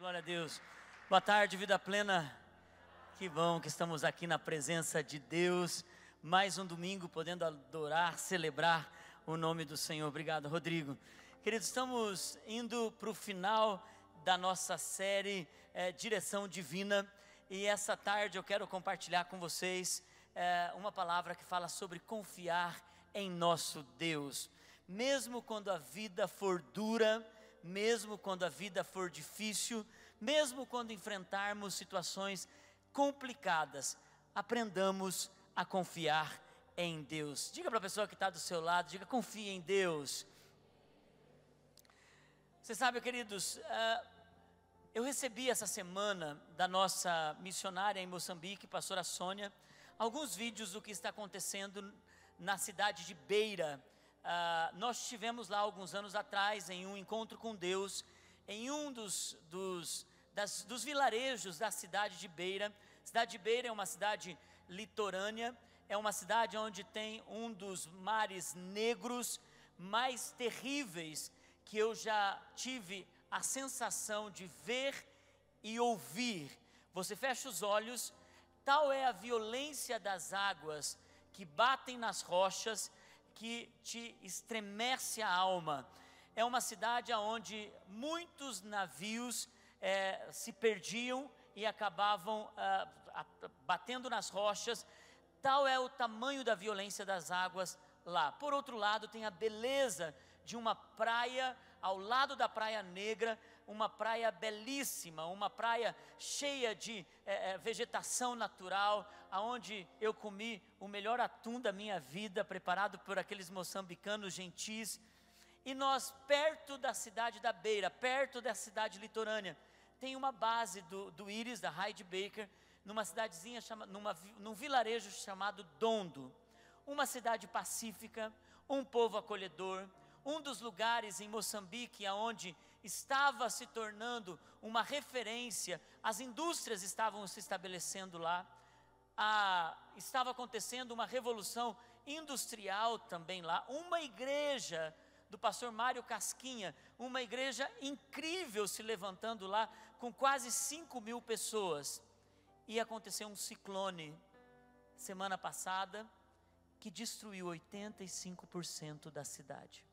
Glória a Deus. Boa tarde, vida plena. Que bom que estamos aqui na presença de Deus. Mais um domingo podendo adorar, celebrar o nome do Senhor. Obrigado, Rodrigo. Queridos, estamos indo para o final da nossa série Direção Divina. E essa tarde eu quero compartilhar com vocês uma palavra que fala sobre confiar em nosso Deus. Mesmo quando a vida for dura, mesmo quando a vida for difícil, mesmo quando enfrentarmos situações complicadas, aprendamos a confiar em Deus. Diga para a pessoa que está do seu lado, diga: confie em Deus. Você sabe, queridos, eu recebi essa semana da nossa missionária em Moçambique, pastora Sônia, alguns vídeos do que está acontecendo na cidade de Beira. Nós estivemos lá alguns anos atrás em um encontro com Deus, em um dos vilarejos da cidade de Beira. A cidade de Beira é uma cidade litorânea, é uma cidade onde tem um dos mares negros mais terríveis que eu já tive a sensação de ver e ouvir. Você fecha os olhos, tal é a violência das águas que batem nas rochas, que te estremece a alma. É uma cidade onde muitos navios se perdiam e acabavam batendo nas rochas. Tal é o tamanho da violência das águas lá. Por outro lado, tem a beleza de uma praia ao lado da Praia Negra, uma praia belíssima, uma praia cheia de vegetação natural, aonde eu comi o melhor atum da minha vida, preparado por aqueles moçambicanos gentis. E nós, perto da cidade da Beira, perto da cidade litorânea, tem uma base do Íris, da Hyde Baker, numa cidadezinha, num vilarejo chamado Dondo. Uma cidade pacífica, um povo acolhedor, um dos lugares em Moçambique onde estava se tornando uma referência, as indústrias estavam se estabelecendo lá, estava acontecendo uma revolução industrial também lá, uma igreja do pastor Mário Casquinha, uma igreja incrível se levantando lá, com quase 5.000 pessoas. E aconteceu um ciclone, semana passada, que destruiu 85% da cidade.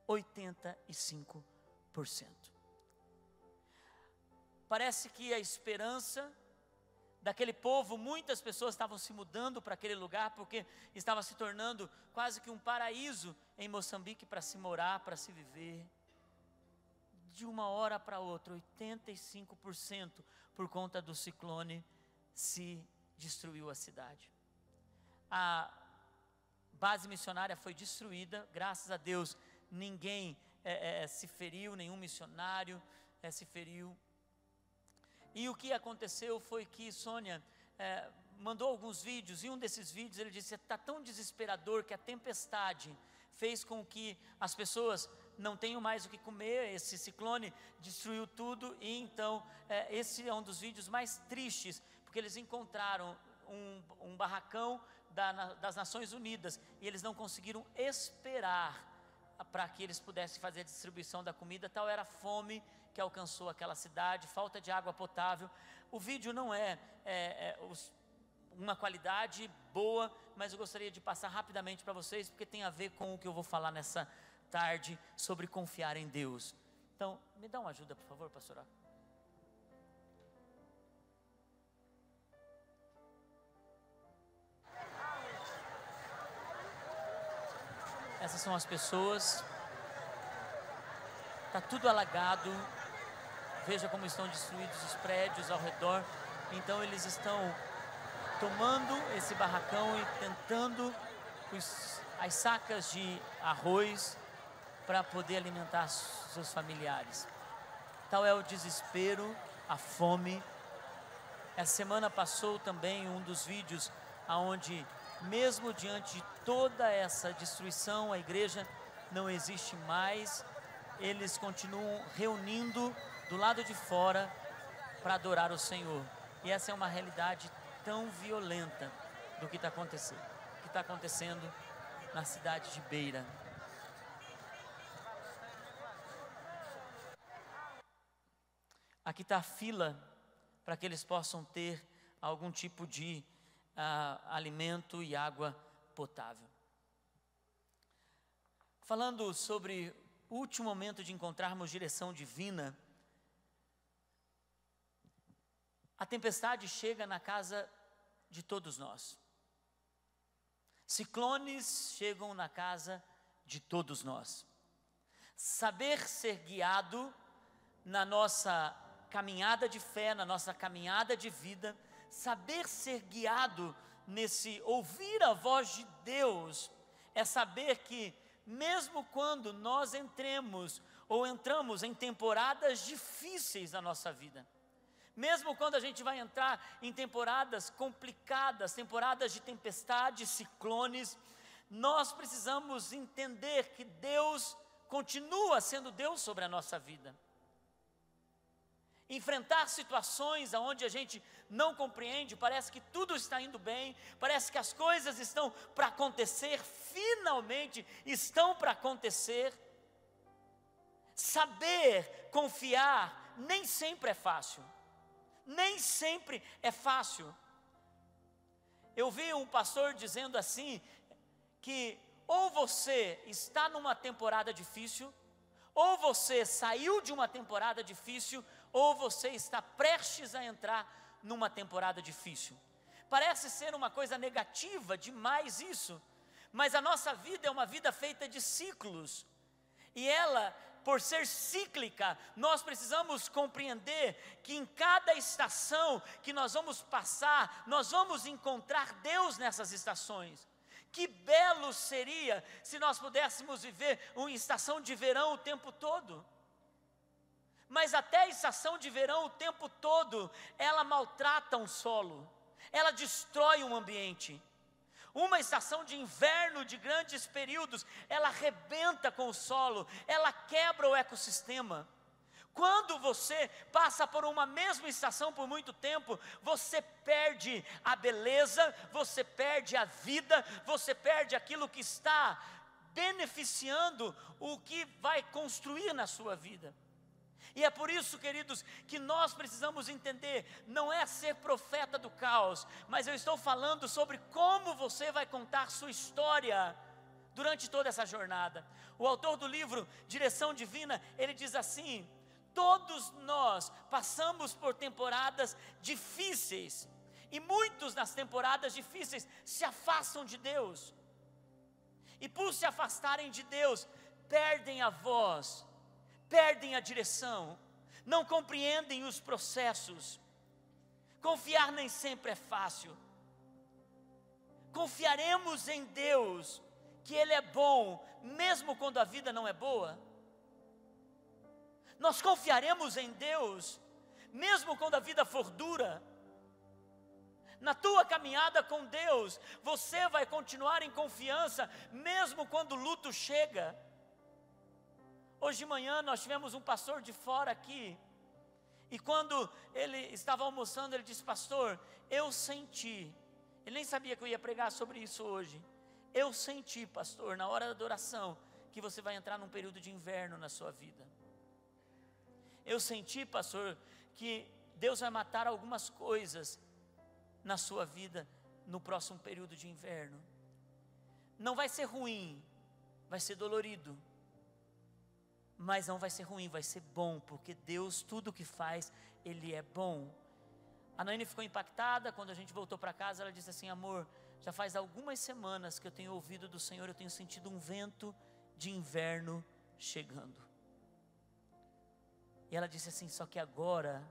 85%. Parece que a esperança daquele povo, muitas pessoas estavam se mudando para aquele lugar, porque estava se tornando quase que um paraíso em Moçambique para se morar, para se viver. De uma hora para outra, 85% por conta do ciclone se destruiu a cidade. A base missionária foi destruída, graças a Deus. Ninguém se feriu, nenhum missionário se feriu. E o que aconteceu foi que Sônia mandou alguns vídeos, e um desses vídeos ele disse: está tão desesperador que a tempestade fez com que as pessoas não tenham mais o que comer, esse ciclone destruiu tudo. E então esse é um dos vídeos mais tristes, porque eles encontraram um barracão das Nações Unidas, e eles não conseguiram esperar para que eles pudessem fazer a distribuição da comida. Tal era a fome que alcançou aquela cidade, falta de água potável. O vídeo não é uma qualidade boa, mas eu gostaria de passar rapidamente para vocês, porque tem a ver com o que eu vou falar nessa tarde, sobre confiar em Deus. Então, me dá uma ajuda, por favor, pastora. Essas são as pessoas, está tudo alagado, veja como estão destruídos os prédios ao redor. Então eles estão tomando esse barracão e tentando as sacas de arroz para poder alimentar seus familiares. Tal é o desespero, a fome. Essa semana passou também um dos vídeos onde, mesmo diante de toda essa destruição, a igreja não existe mais. Eles continuam reunindo do lado de fora para adorar o Senhor. E essa é uma realidade tão violenta do que está acontecendo na cidade de Beira. Aqui está a fila para que eles possam ter algum tipo de alimento e água potável. Falando sobre o último momento de encontrarmos direção divina, a tempestade chega na casa de todos nós. Ciclones chegam na casa de todos nós. Saber ser guiado na nossa caminhada de fé, na nossa caminhada de vida, saber ser guiado nesse ouvir a voz de Deus, é saber que mesmo quando nós entramos em temporadas difíceis na nossa vida, mesmo quando a gente vai entrar em temporadas complicadas, temporadas de tempestades, ciclones, nós precisamos entender que Deus continua sendo Deus sobre a nossa vida. Enfrentar situações onde a gente não compreende, parece que tudo está indo bem, parece que as coisas estão para acontecer, finalmente estão para acontecer. Saber confiar nem sempre é fácil. Nem sempre é fácil. Eu vi um pastor dizendo assim, que ou você está numa temporada difícil, ou você saiu de uma temporada difícil, ou você está prestes a entrar numa temporada difícil. Parece ser uma coisa negativa demais isso, mas a nossa vida é uma vida feita de ciclos, e ela, por ser cíclica, nós precisamos compreender que em cada estação que nós vamos passar, nós vamos encontrar Deus nessas estações. Que belo seria se nós pudéssemos viver uma estação de verão o tempo todo. Mas até a estação de verão o tempo todo, ela maltrata um solo, ela destrói um ambiente. Uma estação de inverno de grandes períodos, ela arrebenta com o solo, ela quebra o ecossistema. Quando você passa por uma mesma estação por muito tempo, você perde a beleza, você perde a vida, você perde aquilo que está beneficiando o que vai construir na sua vida. E é por isso, queridos, que nós precisamos entender, não é ser profeta do caos, mas eu estou falando sobre como você vai contar sua história durante toda essa jornada. O autor do livro Direção Divina, ele diz assim: todos nós passamos por temporadas difíceis, e muitos nas temporadas difíceis se afastam de Deus, e por se afastarem de Deus, perdem a voz, perdem a direção, não compreendem os processos. Confiar nem sempre é fácil. Confiaremos em Deus, que Ele é bom, mesmo quando a vida não é boa. Nós confiaremos em Deus, mesmo quando a vida for dura. Na tua caminhada com Deus, você vai continuar em confiança, mesmo quando o luto chega. Hoje de manhã nós tivemos um pastor de fora aqui, e quando ele estava almoçando, ele disse: pastor, eu senti, ele nem sabia que eu ia pregar sobre isso hoje, eu senti, pastor, na hora da adoração, que você vai entrar num período de inverno na sua vida. Eu senti, pastor, que Deus vai matar algumas coisas na sua vida no próximo período de inverno. Não vai ser ruim, vai ser dolorido, mas não vai ser ruim, vai ser bom, porque Deus, tudo que faz, Ele é bom. A Naine ficou impactada, quando a gente voltou para casa, ela disse assim: amor, já faz algumas semanas que eu tenho ouvido do Senhor, eu tenho sentido um vento de inverno chegando. E ela disse assim: só que agora,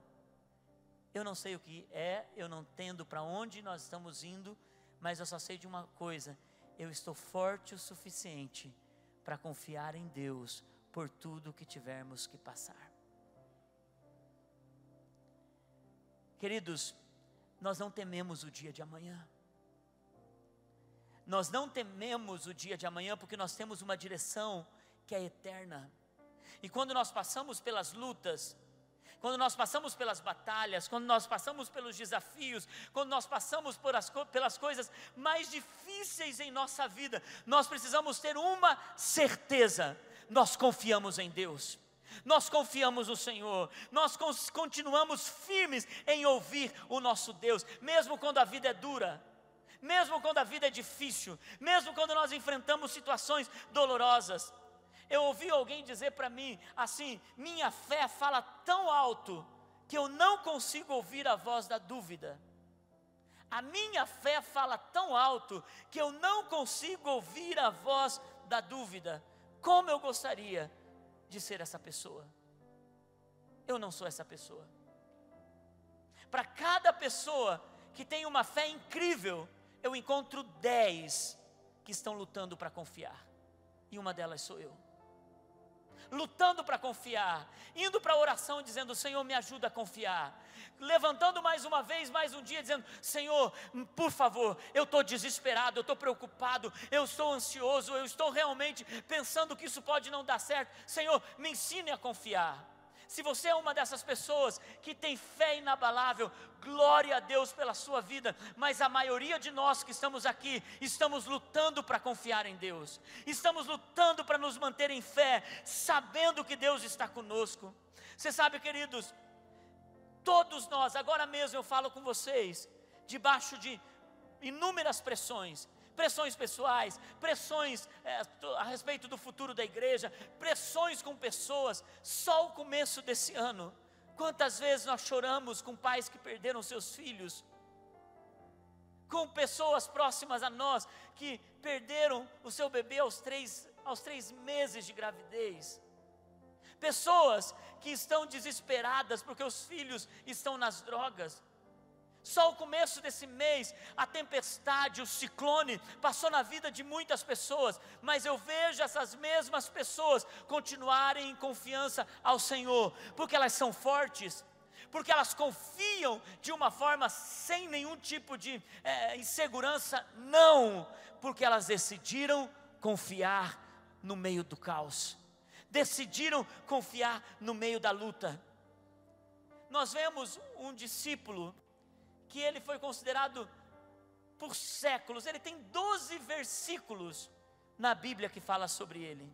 eu não sei o que é, eu não entendo para onde nós estamos indo, mas eu só sei de uma coisa: eu estou forte o suficiente para confiar em Deus, por tudo que tivermos que passar. Queridos, nós não tememos o dia de amanhã. Nós não tememos o dia de amanhã porque nós temos uma direção que é eterna. E quando nós passamos pelas lutas, quando nós passamos pelas batalhas, quando nós passamos pelos desafios, quando nós passamos pelas coisas mais difíceis em nossa vida, nós precisamos ter uma certeza: nós confiamos em Deus. Nós confiamos no Senhor, nós continuamos firmes em ouvir o nosso Deus, mesmo quando a vida é dura, mesmo quando a vida é difícil, mesmo quando nós enfrentamos situações dolorosas. Eu ouvi alguém dizer para mim assim: minha fé fala tão alto que eu não consigo ouvir a voz da dúvida. A minha fé fala tão alto que eu não consigo ouvir a voz da dúvida. Como eu gostaria de ser essa pessoa. Eu não sou essa pessoa. Para cada pessoa que tem uma fé incrível, eu encontro 10 que estão lutando para confiar. E uma delas sou eu. Lutando para confiar, indo para a oração dizendo: Senhor, me ajuda a confiar. Levantando mais uma vez, mais um dia, dizendo: Senhor, por favor, eu estou desesperado, eu estou preocupado, eu estou ansioso, eu estou realmente pensando que isso pode não dar certo. Senhor, me ensine a confiar. Se você é uma dessas pessoas que tem fé inabalável, glória a Deus pela sua vida, mas a maioria de nós que estamos aqui, estamos lutando para confiar em Deus, estamos lutando para nos manter em fé, sabendo que Deus está conosco. Você sabe, queridos, todos nós, agora mesmo eu falo com vocês, debaixo de inúmeras pressões pessoais, pressões a respeito do futuro da igreja, pressões com pessoas. Só o começo desse ano, quantas vezes nós choramos com pais que perderam seus filhos, com pessoas próximas a nós que perderam o seu bebê aos 3 meses de gravidez, pessoas que estão desesperadas porque os filhos estão nas drogas. Só o começo desse mês, a tempestade, o ciclone, passou na vida de muitas pessoas, mas eu vejo essas mesmas pessoas continuarem em confiança ao Senhor, porque elas são fortes, porque elas confiam de uma forma sem nenhum tipo de insegurança. Não, porque elas decidiram confiar no meio do caos, decidiram confiar no meio da luta. Nós vemos um discípulo que ele foi considerado por séculos, ele tem 12 versículos na Bíblia que fala sobre ele,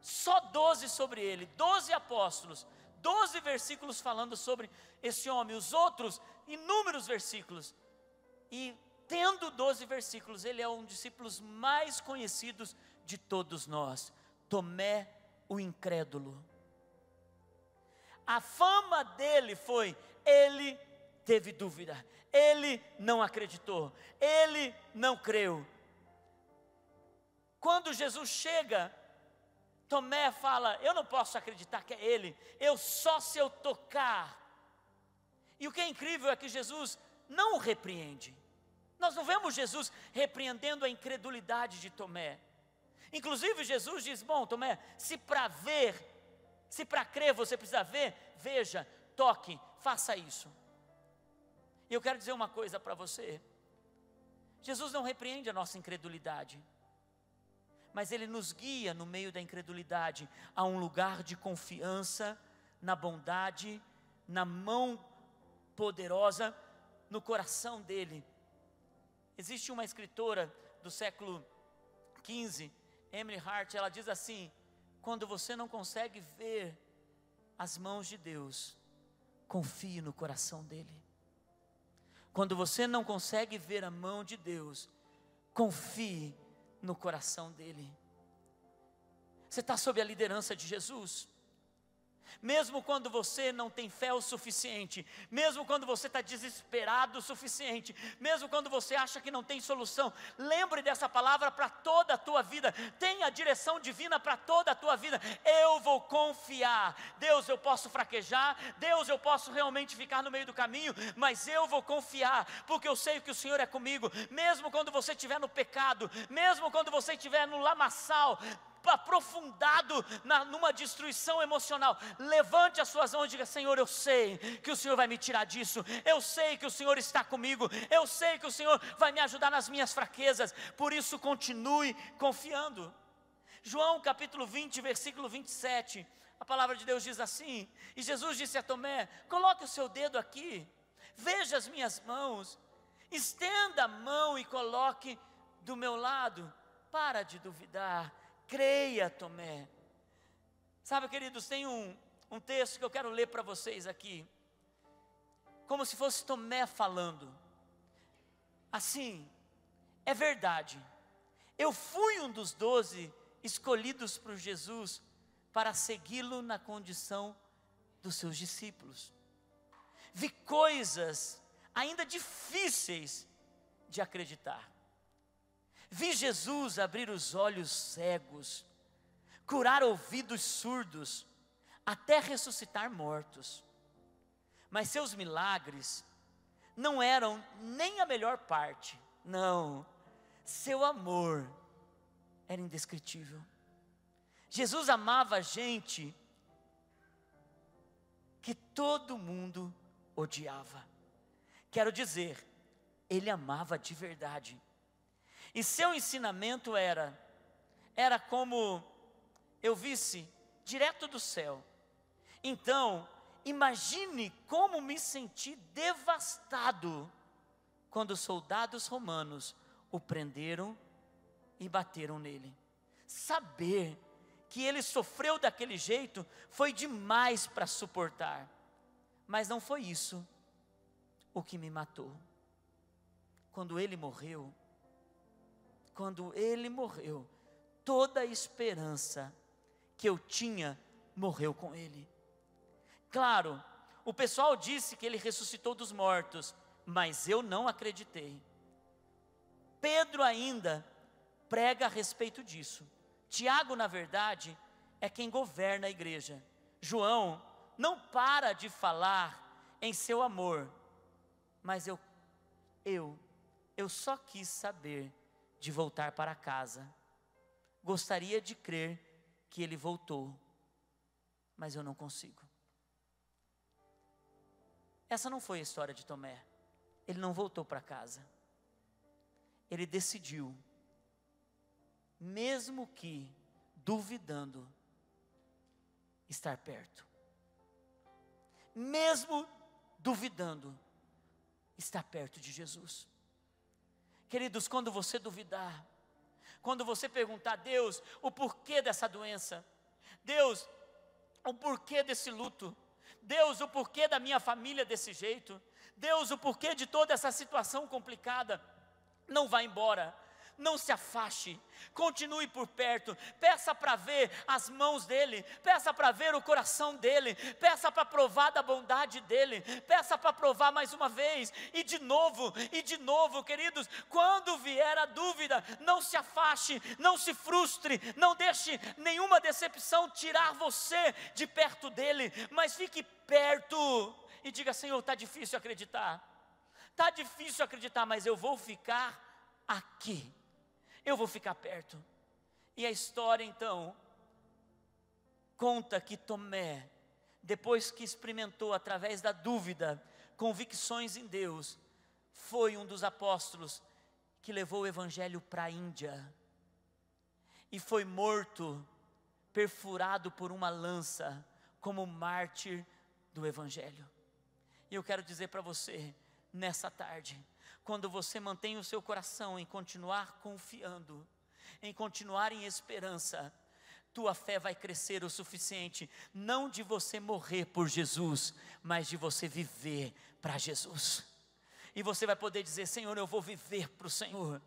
só 12 sobre ele, 12 apóstolos, 12 versículos falando sobre esse homem, os outros inúmeros versículos, e tendo 12 versículos, ele é um dos discípulos mais conhecidos de todos nós, Tomé o incrédulo. A fama dele foi: ele teve dúvida, ele não acreditou, ele não creu. Quando Jesus chega, Tomé fala: eu não posso acreditar que é ele, eu só se eu tocar. E o que é incrível é que Jesus não o repreende. Nós não vemos Jesus repreendendo a incredulidade de Tomé. Inclusive Jesus diz: bom, Tomé, se para crer você precisa ver, veja, toque, faça isso. E eu quero dizer uma coisa para você: Jesus não repreende a nossa incredulidade, mas Ele nos guia no meio da incredulidade a um lugar de confiança, na bondade, na mão poderosa, no coração dEle. Existe uma escritora do século XV, Emily Hart, ela diz assim: quando você não consegue ver as mãos de Deus, confie no coração dEle. Quando você não consegue ver a mão de Deus, confie no coração dEle. Você está sob a liderança de Jesus. Mesmo quando você não tem fé o suficiente, mesmo quando você está desesperado o suficiente, mesmo quando você acha que não tem solução, lembre dessa palavra para toda a tua vida. Tenha a direção divina para toda a tua vida. Eu vou confiar. Deus, eu posso fraquejar, Deus, eu posso realmente ficar no meio do caminho, mas eu vou confiar, porque eu sei que o Senhor é comigo. Mesmo quando você estiver no pecado, mesmo quando você estiver no lamaçal, aprofundado numa destruição emocional, levante as suas mãos e diga: Senhor, eu sei que o Senhor vai me tirar disso, eu sei que o Senhor está comigo, eu sei que o Senhor vai me ajudar nas minhas fraquezas, por isso continue confiando. João capítulo 20, versículo 27, a palavra de Deus diz assim: e Jesus disse a Tomé: coloque o seu dedo aqui, veja as minhas mãos, estenda a mão e coloque do meu lado, para de duvidar, creia, Tomé. Sabe, queridos, tem um texto que eu quero ler para vocês aqui, como se fosse Tomé falando. Assim, é verdade, eu fui um dos 12 escolhidos por Jesus para segui-lo na condição dos seus discípulos. Vi coisas ainda difíceis de acreditar. Vi Jesus abrir os olhos cegos, curar ouvidos surdos, até ressuscitar mortos. Mas seus milagres não eram nem a melhor parte, não. Seu amor era indescritível. Jesus amava gente que todo mundo odiava. Quero dizer, ele amava de verdade. E seu ensinamento era como eu visse direto do céu. Então, imagine como me senti devastado quando os soldados romanos o prenderam e bateram nele. Saber que ele sofreu daquele jeito foi demais para suportar. Mas não foi isso o que me matou. Quando ele morreu, toda a esperança que eu tinha morreu com ele. Claro, o pessoal disse que ele ressuscitou dos mortos, mas eu não acreditei. Pedro ainda prega a respeito disso. Tiago, na verdade, é quem governa a igreja. João não para de falar em seu amor, mas eu só quis saber de voltar para casa. Gostaria de crer que ele voltou, mas eu não consigo. Essa não foi a história de Tomé. Ele não voltou para casa. Ele decidiu, mesmo que duvidando, estar perto. Mesmo duvidando, estar perto de Jesus. Queridos, quando você duvidar, quando você perguntar a Deus o porquê dessa doença, Deus, o porquê desse luto, Deus, o porquê da minha família desse jeito, Deus, o porquê de toda essa situação complicada, não vá embora, não se afaste, continue por perto, peça para ver as mãos dele, peça para ver o coração dele, peça para provar da bondade dele, peça para provar mais uma vez, e de novo, queridos, quando vier a dúvida, não se afaste, não se frustre, não deixe nenhuma decepção tirar você de perto dele, mas fique perto, e diga: Senhor, está difícil acreditar, mas eu vou ficar aqui, eu vou ficar perto. E a história então conta que Tomé, depois que experimentou através da dúvida, convicções em Deus, foi um dos apóstolos que levou o evangelho para a Índia, e foi morto, perfurado por uma lança, como mártir do evangelho. E eu quero dizer para você, nessa tarde, quando você mantém o seu coração em continuar confiando, em continuar em esperança, tua fé vai crescer o suficiente, não de você morrer por Jesus, mas de você viver para Jesus. E você vai poder dizer: Senhor, eu vou viver para o Senhor.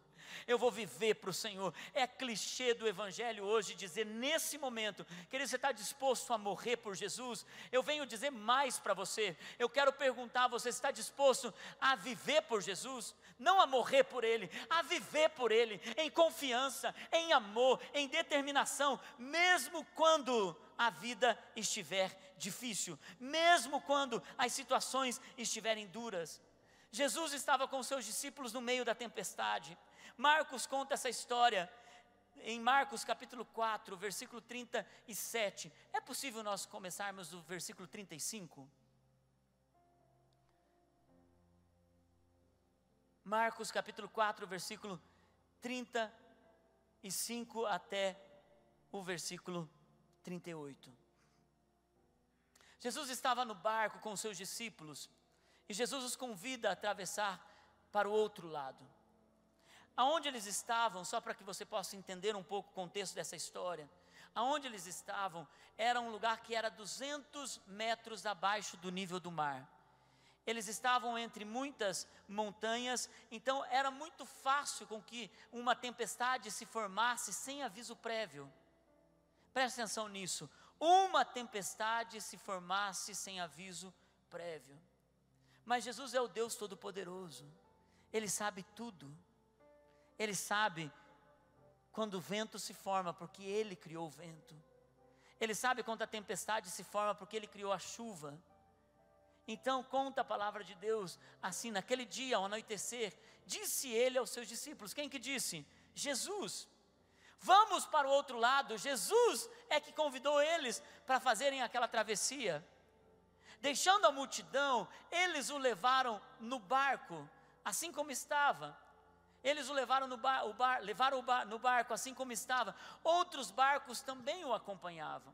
Eu vou viver para o Senhor. É clichê do evangelho hoje dizer nesse momento, querido, você está disposto a morrer por Jesus? Eu venho dizer mais para você. Eu quero perguntar: você está disposto a viver por Jesus? Não a morrer por Ele, a viver por Ele, em confiança, em amor, em determinação, mesmo quando a vida estiver difícil, mesmo quando as situações estiverem duras. Jesus estava com seus discípulos no meio da tempestade. Marcos conta essa história em Marcos capítulo 4, versículo 37. É possível nós começarmos do versículo 35? Marcos capítulo 4, versículo 35 até o versículo 38. Jesus estava no barco com os seus discípulos, e Jesus os convida a atravessar para o outro lado. Aonde eles estavam, só para que você possa entender um pouco o contexto dessa história, aonde eles estavam era um lugar que era 200 metros abaixo do nível do mar. Eles estavam entre muitas montanhas, então era muito fácil com que uma tempestade se formasse sem aviso prévio. Preste atenção nisso, uma tempestade se formasse sem aviso prévio. Mas Jesus é o Deus Todo-Poderoso, Ele sabe tudo. Ele sabe quando o vento se forma, porque Ele criou o vento. Ele sabe quando a tempestade se forma, porque Ele criou a chuva. Então conta a palavra de Deus assim: naquele dia, ao anoitecer, disse Ele aos seus discípulos. Quem que disse? Jesus. Vamos para o outro lado. Jesus é que convidou eles para fazerem aquela travessia. Deixando a multidão, eles o levaram no barco, assim como estava. Eles o levaram no barco assim como estava. Outros barcos também o acompanhavam.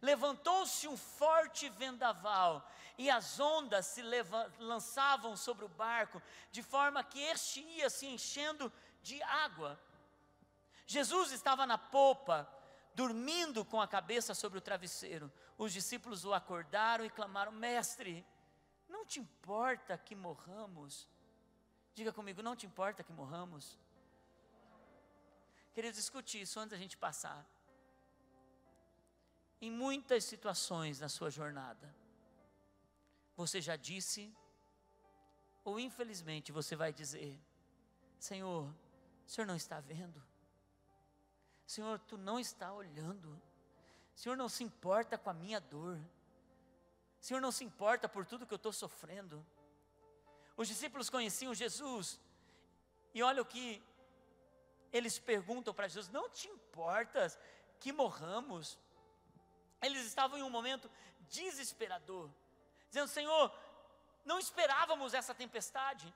Levantou-se um forte vendaval, e as ondas se lançavam sobre o barco, de forma que este ia se enchendo de água. Jesus estava na popa, dormindo com a cabeça sobre o travesseiro. Os discípulos o acordaram e clamaram: Mestre, não te importa que morramos? Diga comigo, não te importa que morramos? Queridos, escute isso antes da gente passar. Em muitas situações na sua jornada, você já disse, ou infelizmente você vai dizer: Senhor, o Senhor não está vendo? Senhor, Tu não está olhando? Senhor, não se importa com a minha dor? Senhor, não se importa por tudo que eu estou sofrendo? Os discípulos conheciam Jesus, e olha o que eles perguntam para Jesus: não te importas que morramos? Eles estavam em um momento desesperador, dizendo: Senhor, não esperávamos essa tempestade,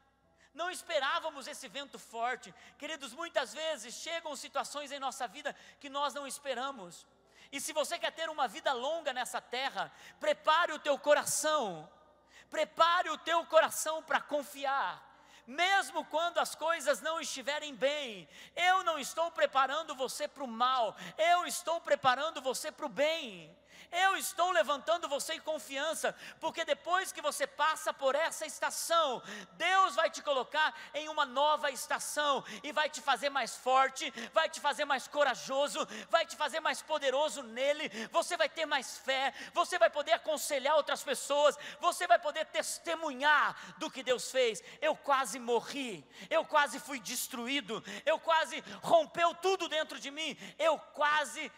não esperávamos esse vento forte. Queridos, muitas vezes chegam situações em nossa vida que nós não esperamos, e se você quer ter uma vida longa nessa terra, prepare o teu coração para confiar, mesmo quando as coisas não estiverem bem. Eu não estou preparando você para o mal, eu estou preparando você para o bem. Eu estou levantando você em confiança, porque depois que você passa por essa estação, Deus vai te colocar em uma nova estação, e vai te fazer mais forte, vai te fazer mais corajoso, vai te fazer mais poderoso nele. Você vai ter mais fé, você vai poder aconselhar outras pessoas, você vai poder testemunhar do que Deus fez. Eu quase morri, eu quase fui destruído, eu quase rompeu tudo dentro de mim, eu quase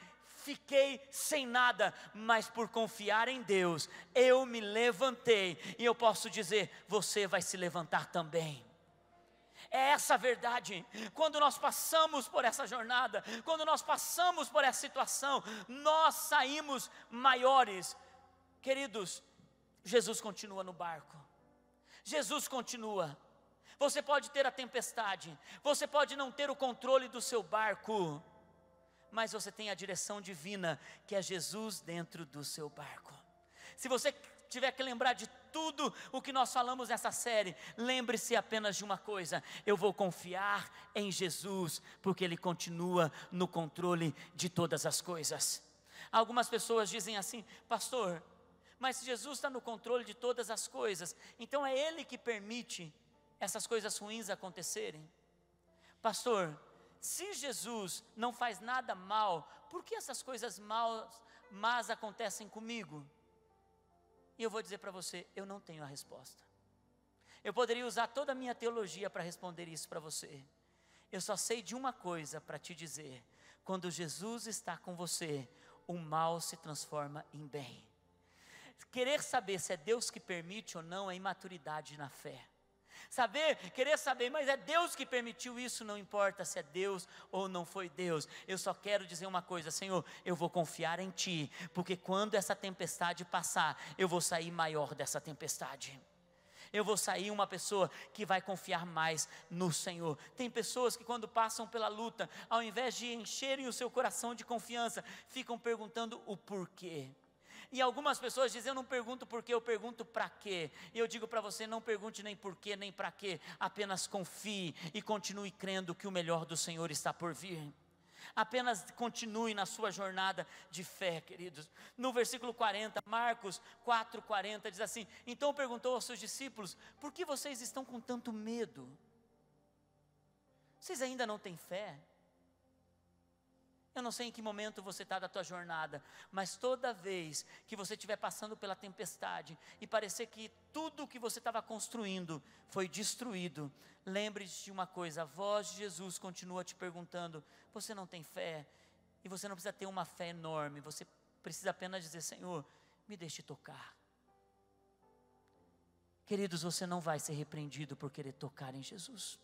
fiquei sem nada, mas por confiar em Deus, eu me levantei, e eu posso dizer: você vai se levantar também. É essa a verdade. Quando nós passamos por essa jornada, quando nós passamos por essa situação, nós saímos maiores. Queridos, Jesus continua no barco, Jesus continua. Você pode ter a tempestade, você pode não ter o controle do seu barco, mas você tem a direção divina, que é Jesus dentro do seu barco. Se você tiver que lembrar de tudo o que nós falamos nessa série, lembre-se apenas de uma coisa: eu vou confiar em Jesus, porque Ele continua no controle de todas as coisas. Algumas pessoas dizem assim: pastor, mas se Jesus está no controle de todas as coisas, então é Ele que permite essas coisas ruins acontecerem. Pastor, se Jesus não faz nada mal, por que essas coisas más acontecem comigo? E eu vou dizer para você: eu não tenho a resposta. Eu poderia usar toda a minha teologia para responder isso para você. Eu só sei de uma coisa para te dizer: quando Jesus está com você, o mal se transforma em bem. Querer saber se é Deus que permite ou não é imaturidade na fé. Querer saber, mas é Deus que permitiu isso, não importa se é Deus ou não foi Deus. Eu só quero dizer uma coisa: Senhor, eu vou confiar em Ti, porque quando essa tempestade passar, eu vou sair maior dessa tempestade. Eu vou sair uma pessoa que vai confiar mais no Senhor. Tem pessoas que quando passam pela luta, ao invés de encherem o seu coração de confiança, ficam perguntando o porquê. E algumas pessoas dizem, eu não pergunto por quê, eu pergunto para quê. E eu digo para você, não pergunte nem por quê, nem para quê. Apenas confie e continue crendo que o melhor do Senhor está por vir. Apenas continue na sua jornada de fé, queridos. No versículo 40, Marcos 4:40, diz assim: então perguntou aos seus discípulos, por que vocês estão com tanto medo? Vocês ainda não têm fé? Eu não sei em que momento você está da tua jornada, mas toda vez que você estiver passando pela tempestade e parecer que tudo o que você estava construindo foi destruído, lembre-se de uma coisa, a voz de Jesus continua te perguntando, você não tem fé? E você não precisa ter uma fé enorme, você precisa apenas dizer, Senhor, me deixe tocar. Queridos, você não vai ser repreendido por querer tocar em Jesus,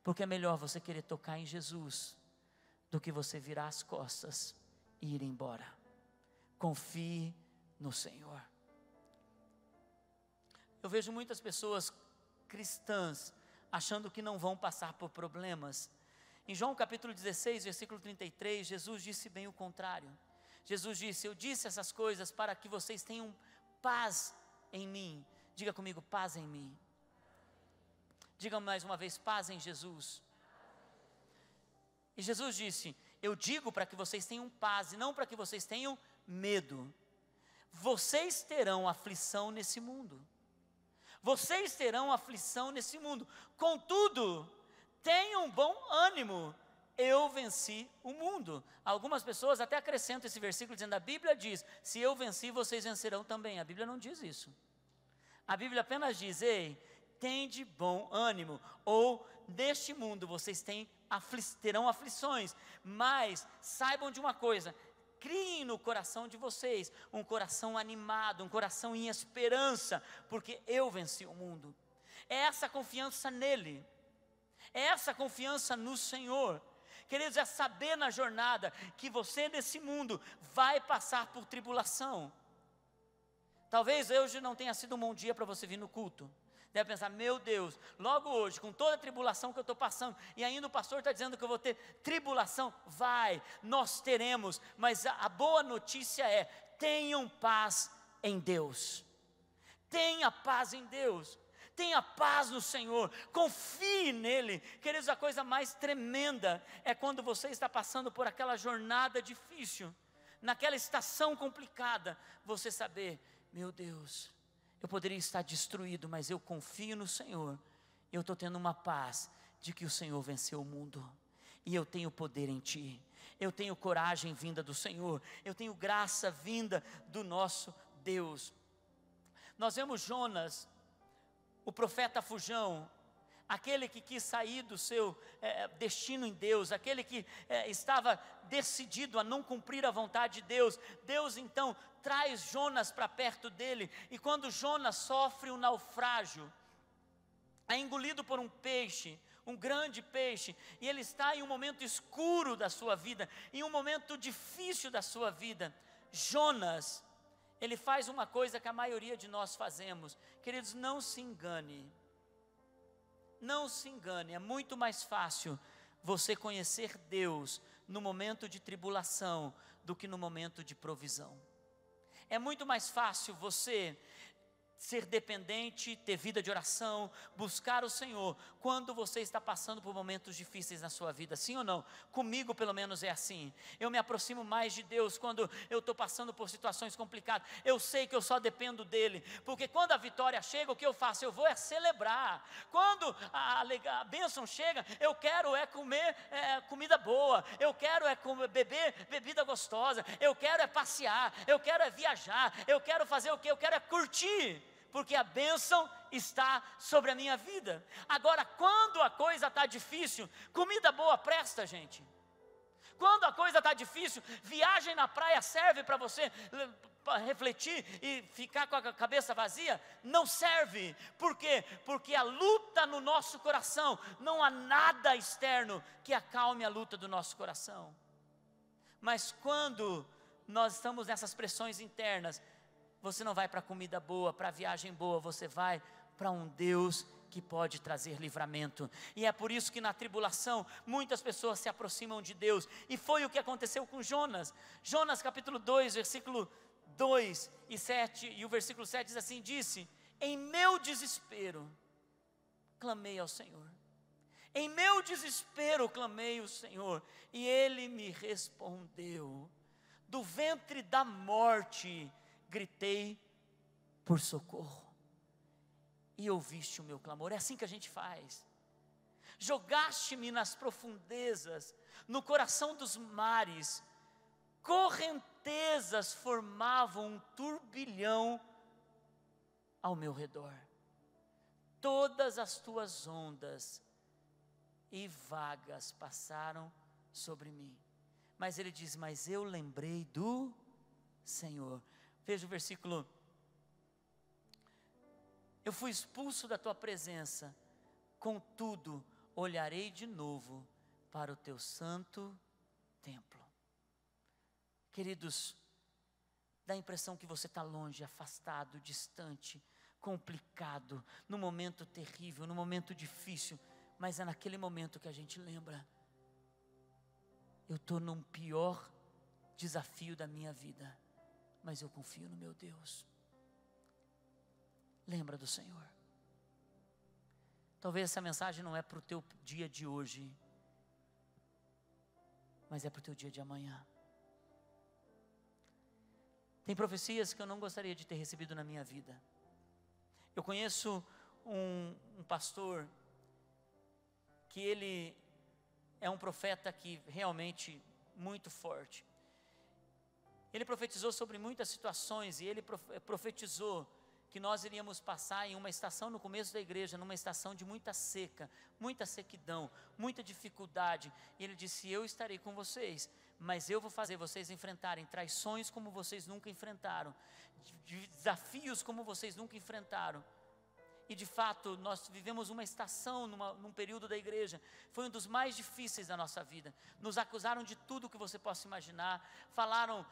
porque é melhor você querer tocar em Jesus do que você virar as costas e ir embora. Confie no Senhor. Eu vejo muitas pessoas cristãs achando que não vão passar por problemas. Em João capítulo 16, versículo 33, Jesus disse bem o contrário. Jesus disse, eu disse essas coisas para que vocês tenham paz em mim. Diga comigo, paz em mim. Diga mais uma vez, paz em Jesus. E Jesus disse, eu digo para que vocês tenham paz e não para que vocês tenham medo. Vocês terão aflição nesse mundo. Vocês terão aflição nesse mundo. Contudo, tenham bom ânimo. Eu venci o mundo. Algumas pessoas até acrescentam esse versículo dizendo, a Bíblia diz, se eu venci, vocês vencerão também. A Bíblia não diz isso. A Bíblia apenas diz, ei, tende bom ânimo. Ou, neste mundo vocês terão aflições, mas saibam de uma coisa, criem no coração de vocês, um coração animado, um coração em esperança, porque eu venci o mundo. É essa confiança nele, é essa confiança no Senhor. Queridos, é saber na jornada, que você nesse mundo, vai passar por tribulação. Talvez hoje não tenha sido um bom dia para você vir no culto. Deve pensar, meu Deus, logo hoje, com toda a tribulação que eu estou passando, e ainda o pastor está dizendo que eu vou ter tribulação, vai, nós teremos, mas a boa notícia é, tenham paz em Deus, tenha paz em Deus, tenha paz no Senhor, confie nele. Queridos, a coisa mais tremenda é quando você está passando por aquela jornada difícil, naquela estação complicada, você saber, meu Deus, eu poderia estar destruído, mas eu confio no Senhor. Eu estou tendo uma paz de que o Senhor venceu o mundo. E eu tenho poder em ti. Eu tenho coragem vinda do Senhor. Eu tenho graça vinda do nosso Deus. Nós vemos Jonas, o profeta fujão, aquele que quis sair do seu destino em Deus, aquele que estava decidido a não cumprir a vontade de Deus. Deus então traz Jonas para perto dele, e quando Jonas sofre um naufrágio, é engolido por um peixe, um grande peixe, e ele está em um momento escuro da sua vida, em um momento difícil da sua vida, Jonas, ele faz uma coisa que a maioria de nós fazemos. Queridos, não se engane, não se engane, é muito mais fácil você conhecer Deus no momento de tribulação do que no momento de provisão. É muito mais fácil você ser dependente, ter vida de oração, buscar o Senhor, quando você está passando por momentos difíceis na sua vida, sim ou não? Comigo pelo menos é assim, eu me aproximo mais de Deus quando eu estou passando por situações complicadas, eu sei que eu só dependo dEle, porque quando a vitória chega, o que eu faço? Eu vou celebrar, quando a bênção chega, eu quero comer comida boa, eu quero beber bebida gostosa, eu quero passear, eu quero viajar, eu quero fazer o que? Eu quero curtir, porque a bênção está sobre a minha vida. Agora, quando a coisa está difícil, comida boa presta, gente. Quando a coisa está difícil, viagem na praia serve para você refletir e ficar com a cabeça vazia? Não serve. Por quê? Porque a luta no nosso coração, não há nada externo que acalme a luta do nosso coração. Mas quando nós estamos nessas pressões internas, você não vai para comida boa, para viagem boa, você vai para um Deus que pode trazer livramento. E é por isso que na tribulação muitas pessoas se aproximam de Deus. E foi o que aconteceu com Jonas. Jonas capítulo 2, versículo 2 e 7, e o versículo 7 diz assim: disse: em meu desespero clamei ao Senhor. Em meu desespero clamei ao Senhor, e Ele me respondeu. Do ventre da morte gritei por socorro, e ouviste o meu clamor. É assim que a gente faz. Jogaste-me nas profundezas, no coração dos mares, correntezas formavam um turbilhão ao meu redor. Todas as tuas ondas e vagas passaram sobre mim. Mas ele diz: mas eu lembrei do Senhor. Veja o versículo: eu fui expulso da tua presença, contudo olharei de novo para o teu santo templo. Queridos, dá a impressão que você está longe, afastado, distante, complicado, num momento terrível, num momento difícil, mas é naquele momento que a gente lembra: eu estou num pior desafio da minha vida, mas eu confio no meu Deus. Lembra do Senhor. Talvez essa mensagem não é para o teu dia de hoje, mas é para o teu dia de amanhã. Tem profecias que eu não gostaria de ter recebido na minha vida. Eu conheço um pastor que ele é um profeta que realmente muito forte. Ele profetizou sobre muitas situações, e ele profetizou que nós iríamos passar em uma estação no começo da igreja, numa estação de muita seca, muita sequidão, muita dificuldade. E ele disse: eu estarei com vocês, mas eu vou fazer vocês enfrentarem traições como vocês nunca enfrentaram, desafios como vocês nunca enfrentaram. E de fato, nós vivemos uma estação, num período da igreja, foi um dos mais difíceis da nossa vida. Nos acusaram de tudo que você possa imaginar, falaram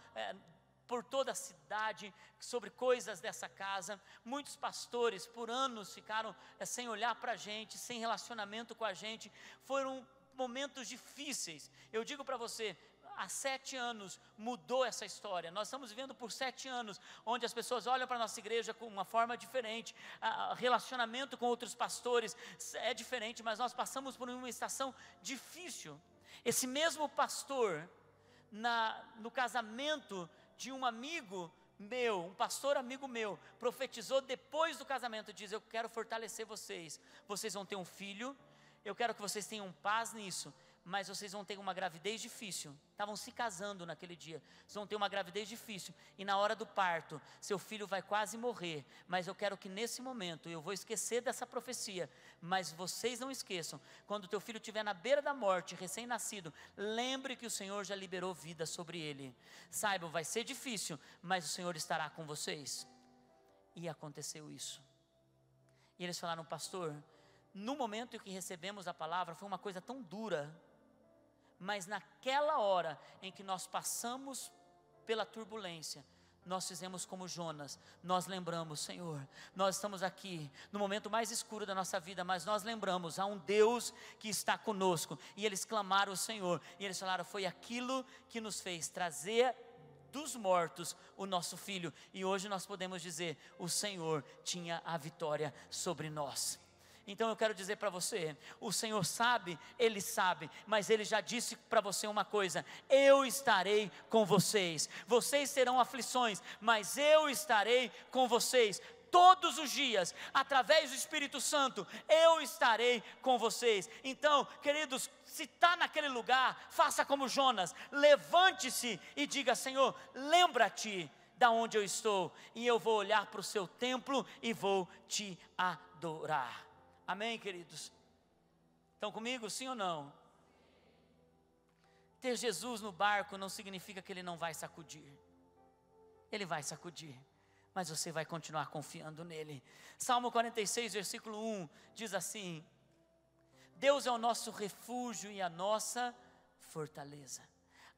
por toda a cidade sobre coisas dessa casa. Muitos pastores por anos ficaram sem olhar para a gente, sem relacionamento com a gente. Foram momentos difíceis. Eu digo para você, há 7 anos mudou essa história. Nós estamos vivendo por 7 anos, onde as pessoas olham para a nossa igreja com uma forma diferente, relacionamento com outros pastores é diferente, mas nós passamos por uma estação difícil. Esse mesmo pastor, no casamento de um amigo meu, um pastor amigo meu, profetizou depois do casamento, diz: eu quero fortalecer vocês, vocês vão ter um filho, eu quero que vocês tenham paz nisso, mas vocês vão ter uma gravidez difícil. Estavam se casando naquele dia, vocês vão ter uma gravidez difícil, e na hora do parto, seu filho vai quase morrer, mas eu quero que nesse momento, eu vou esquecer dessa profecia, mas vocês não esqueçam, quando o teu filho estiver na beira da morte, recém-nascido, lembre que o Senhor já liberou vida sobre ele. Saibam, vai ser difícil, mas o Senhor estará com vocês. E aconteceu isso. E eles falaram: pastor, no momento em que recebemos a palavra, foi uma coisa tão dura, mas naquela hora em que nós passamos pela turbulência, nós fizemos como Jonas, nós lembramos: Senhor, nós estamos aqui no momento mais escuro da nossa vida, mas nós lembramos, há um Deus que está conosco. E eles clamaram ao Senhor, e eles falaram: foi aquilo que nos fez trazer dos mortos o nosso filho, e hoje nós podemos dizer: o Senhor tinha a vitória sobre nós. Então eu quero dizer para você, o Senhor sabe, Ele sabe, mas Ele já disse para você uma coisa: eu estarei com vocês. Vocês terão aflições, mas eu estarei com vocês todos os dias, através do Espírito Santo, eu estarei com vocês. Então, queridos, se está naquele lugar, faça como Jonas, levante-se e diga: Senhor, lembra-te da onde eu estou, e eu vou olhar para o seu templo e vou te adorar. Amém, queridos? Estão comigo, sim ou não? Ter Jesus no barco não significa que Ele não vai sacudir. Ele vai sacudir, mas você vai continuar confiando nele. Salmo 46, versículo 1, diz assim: Deus é o nosso refúgio e a nossa fortaleza,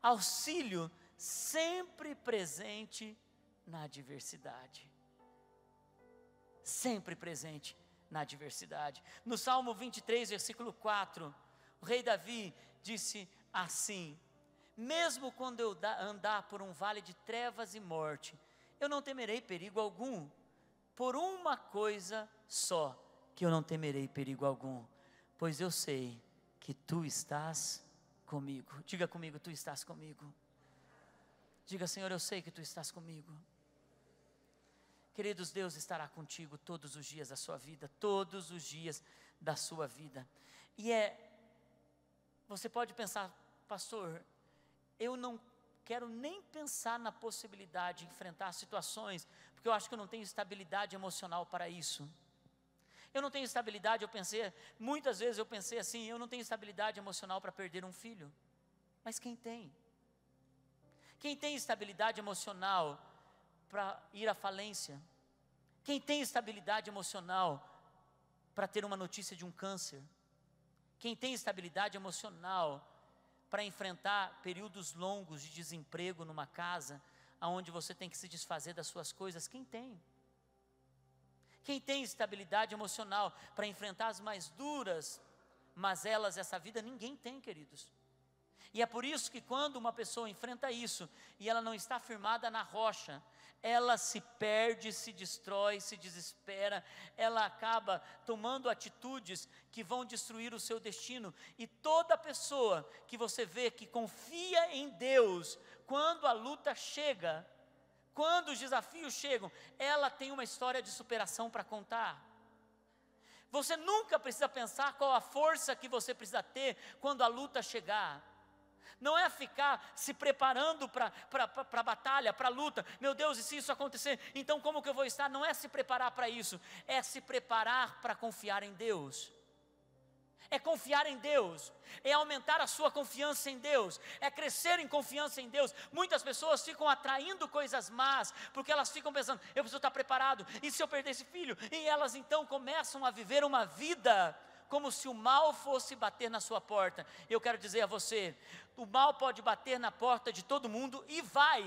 auxílio sempre presente na adversidade. Sempre presente na adversidade. No Salmo 23, versículo 4, o rei Davi disse assim: mesmo quando eu andar por um vale de trevas e morte, eu não temerei perigo algum. Por uma coisa só, que eu não temerei perigo algum, pois eu sei que tu estás comigo. Diga comigo: tu estás comigo. Diga: Senhor, eu sei que tu estás comigo. Queridos, Deus estará contigo todos os dias da sua vida, todos os dias da sua vida. E você pode pensar: pastor, eu não quero nem pensar na possibilidade de enfrentar situações, porque eu acho que eu não tenho estabilidade emocional para isso. Eu não tenho estabilidade, muitas vezes eu pensei assim: eu não tenho estabilidade emocional para perder um filho. Mas quem tem? Quem tem estabilidade emocional para ir à falência? Quem tem estabilidade emocional para ter uma notícia de um câncer? Quem tem estabilidade emocional para enfrentar períodos longos de desemprego numa casa, onde você tem que se desfazer das suas coisas? Quem tem? Quem tem estabilidade emocional para enfrentar as mais duras mazelas dessa vida? Ninguém tem, queridos. E é por isso que quando uma pessoa enfrenta isso, e ela não está firmada na rocha, ela se perde, se destrói, se desespera, ela acaba tomando atitudes que vão destruir o seu destino. E toda pessoa que você vê que confia em Deus, quando a luta chega, quando os desafios chegam, ela tem uma história de superação para contar. Você nunca precisa pensar qual a força que você precisa ter quando a luta chegar. Não é ficar se preparando para a batalha, para a luta. Meu Deus, e se isso acontecer, então como que eu vou estar? Não é se preparar para isso, é se preparar para confiar em Deus. É confiar em Deus, é aumentar a sua confiança em Deus, é crescer em confiança em Deus. Muitas pessoas ficam atraindo coisas más, porque elas ficam pensando: eu preciso estar preparado, e se eu perder esse filho? E elas então começam a viver uma vida como se o mal fosse bater na sua porta. Eu quero dizer a você: o mal pode bater na porta de todo mundo e vai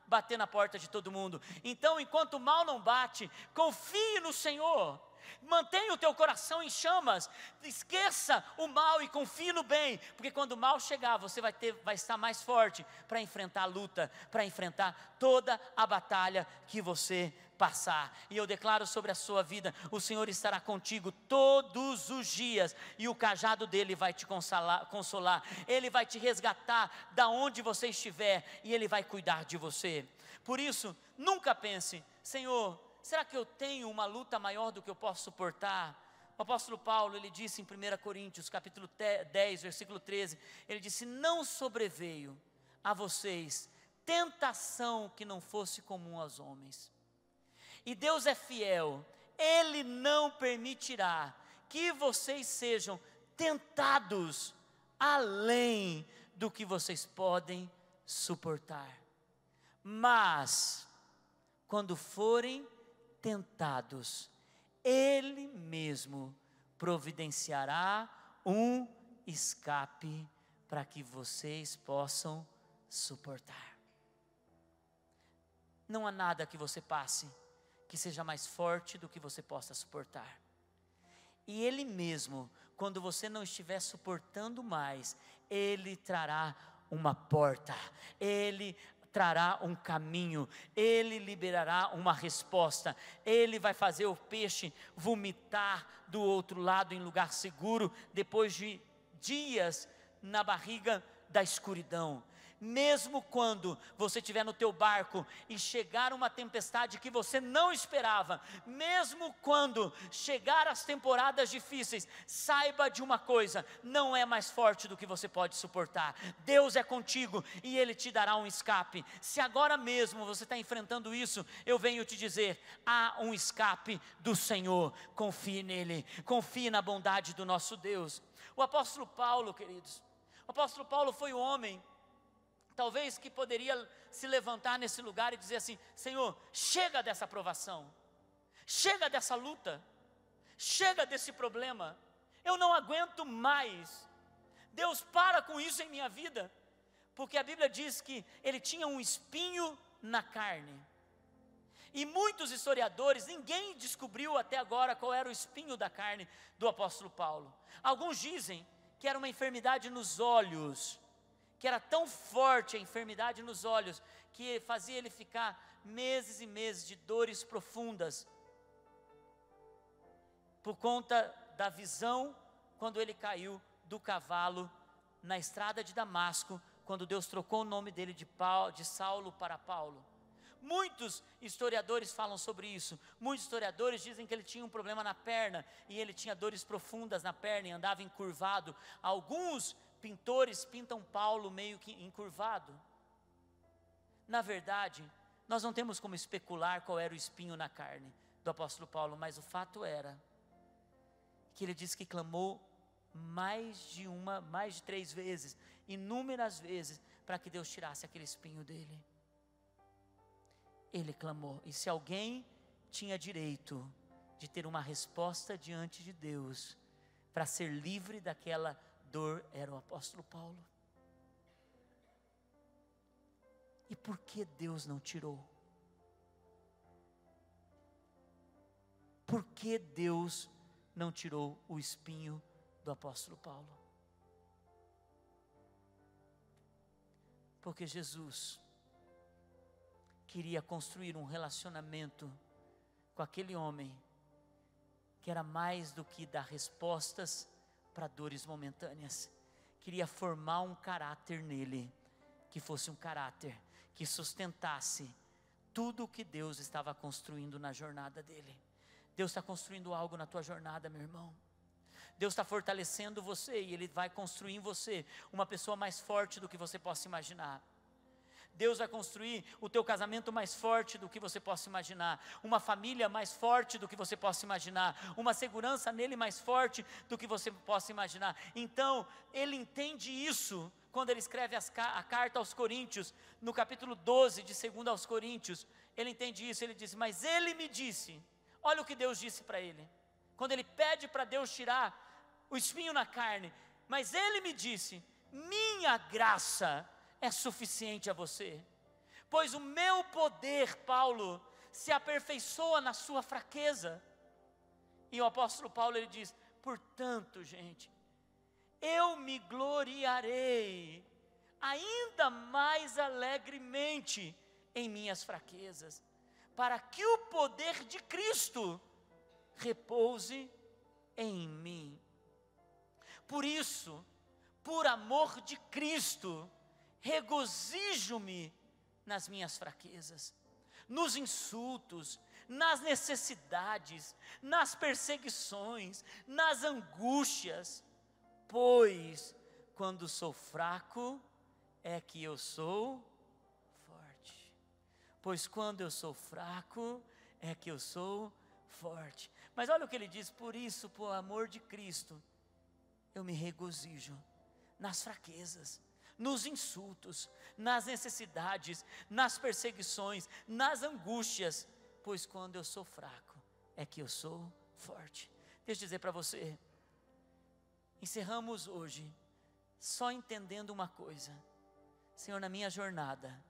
bater na porta de todo mundo. Então, enquanto o mal não bate, confie no Senhor. Mantenha o teu coração em chamas, esqueça o mal e confie no bem, porque quando o mal chegar, você vai estar mais forte para enfrentar a luta, para enfrentar toda a batalha que você passar. E eu declaro sobre a sua vida: o Senhor estará contigo todos os dias, e o cajado dele vai te consolar, ele vai te resgatar da onde você estiver, e ele vai cuidar de você. Por isso, nunca pense: Senhor, será que eu tenho uma luta maior do que eu posso suportar? O apóstolo Paulo, ele disse em 1 Coríntios, capítulo 10, versículo 13, ele disse: não sobreveio a vocês tentação que não fosse comum aos homens. E Deus é fiel, Ele não permitirá que vocês sejam tentados além do que vocês podem suportar. Mas, quando forem tentados, Ele mesmo providenciará um escape para que vocês possam suportar. Não há nada que você passe que seja mais forte do que você possa suportar. E Ele mesmo, quando você não estiver suportando mais, Ele trará uma porta, Ele trará um caminho, Ele liberará uma resposta, Ele vai fazer o peixe vomitar do outro lado em lugar seguro, depois de dias na barriga da escuridão. Mesmo quando você estiver no teu barco e chegar uma tempestade que você não esperava, mesmo quando chegar as temporadas difíceis, saiba de uma coisa: não é mais forte do que você pode suportar. Deus é contigo e Ele te dará um escape. Se agora mesmo você está enfrentando isso, eu venho te dizer: há um escape do Senhor. Confie nele, confie na bondade do nosso Deus. O apóstolo Paulo, queridos, o apóstolo Paulo foi o homem talvez que poderia se levantar nesse lugar e dizer assim: Senhor, chega dessa provação, chega dessa luta, chega desse problema, eu não aguento mais. Deus, para com isso em minha vida. Porque a Bíblia diz que ele tinha um espinho na carne. E muitos historiadores, ninguém descobriu até agora qual era o espinho da carne do apóstolo Paulo. Alguns dizem que era uma enfermidade nos olhos, que era tão forte a enfermidade nos olhos, que fazia ele ficar meses e meses de dores profundas, por conta da visão, quando ele caiu do cavalo na estrada de Damasco, quando Deus trocou o nome dele de Saulo para Paulo. Muitos historiadores falam sobre isso. Muitos historiadores dizem que ele tinha um problema na perna, e ele tinha dores profundas na perna e andava encurvado. Alguns pintores pintam Paulo meio que encurvado. Na verdade, nós não temos como especular qual era o espinho na carne do apóstolo Paulo, mas o fato era que ele disse que clamou mais de 3 vezes, inúmeras vezes, para que Deus tirasse aquele espinho dele. Ele clamou, e se alguém tinha direito de ter uma resposta diante de Deus, para ser livre daquela dor, era o apóstolo Paulo. E por que Deus não tirou? Por que Deus não tirou o espinho do apóstolo Paulo? Porque Jesus queria construir um relacionamento com aquele homem, que era mais do que dar respostas para dores momentâneas. Queria formar um caráter nele, que fosse um caráter que sustentasse tudo o que Deus estava construindo na jornada dele. Deus está construindo algo na tua jornada, meu irmão. Deus está fortalecendo você, e Ele vai construir em você uma pessoa mais forte do que você possa imaginar. Deus vai construir o teu casamento mais forte do que você possa imaginar, uma família mais forte do que você possa imaginar, uma segurança nele mais forte do que você possa imaginar. Então, ele entende isso quando ele escreve a carta aos Coríntios, no capítulo 12 de 2 aos Coríntios. Ele entende isso, ele diz: mas ele me disse, olha o que Deus disse para ele, quando ele pede para Deus tirar o espinho na carne, mas ele me disse: minha graça é suficiente a você, pois o meu poder, Paulo, se aperfeiçoa na sua fraqueza. E o apóstolo Paulo, ele diz: portanto, gente, eu me gloriarei ainda mais alegremente em minhas fraquezas, para que o poder de Cristo repouse em mim. Por isso, por amor de Cristo, regozijo-me nas minhas fraquezas, nos insultos, nas necessidades, nas perseguições, nas angústias, pois quando sou fraco é que eu sou forte. Pois quando eu sou fraco é que eu sou forte. Mas olha o que ele diz: por isso, por amor de Cristo, eu me regozijo nas fraquezas, nos insultos, nas necessidades, nas perseguições, nas angústias, pois quando eu sou fraco, é que eu sou forte. Deixa eu dizer para você, encerramos hoje, só entendendo uma coisa: Senhor, na minha jornada,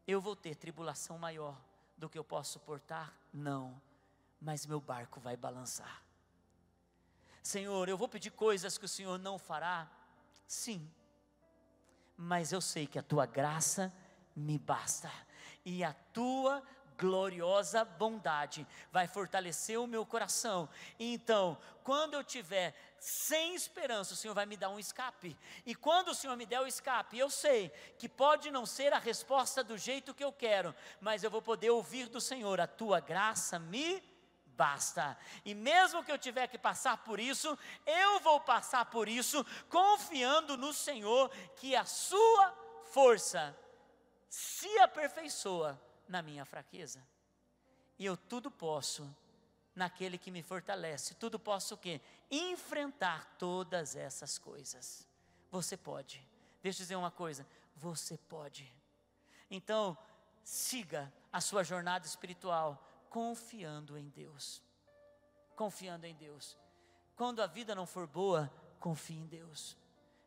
eu vou ter tribulação maior do que eu posso suportar? Não, mas meu barco vai balançar. Senhor, eu vou pedir coisas que o Senhor não fará? Sim, mas eu sei que a tua graça me basta, e a tua gloriosa bondade vai fortalecer o meu coração. Então, quando eu tiver sem esperança, o Senhor vai me dar um escape, e quando o Senhor me der o escape, eu sei que pode não ser a resposta do jeito que eu quero, mas eu vou poder ouvir do Senhor: a tua graça me basta. E mesmo que eu tiver que passar por isso, eu vou passar por isso confiando no Senhor, que a sua força se aperfeiçoa na minha fraqueza. E eu tudo posso naquele que me fortalece. Tudo posso o quê? Enfrentar todas essas coisas. Você pode. Deixa eu dizer uma coisa: você pode. Então, siga a sua jornada espiritual confiando em Deus. Confiando em Deus. Quando a vida não for boa, confie em Deus.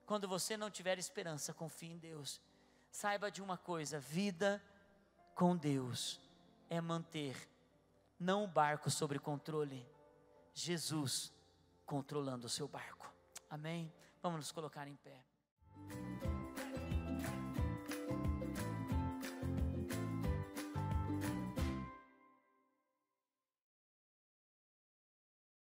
Quando você não tiver esperança, confie em Deus. Saiba de uma coisa: vida com Deus é manter não o barco sob controle, Jesus controlando o seu barco. Amém? Vamos nos colocar em pé.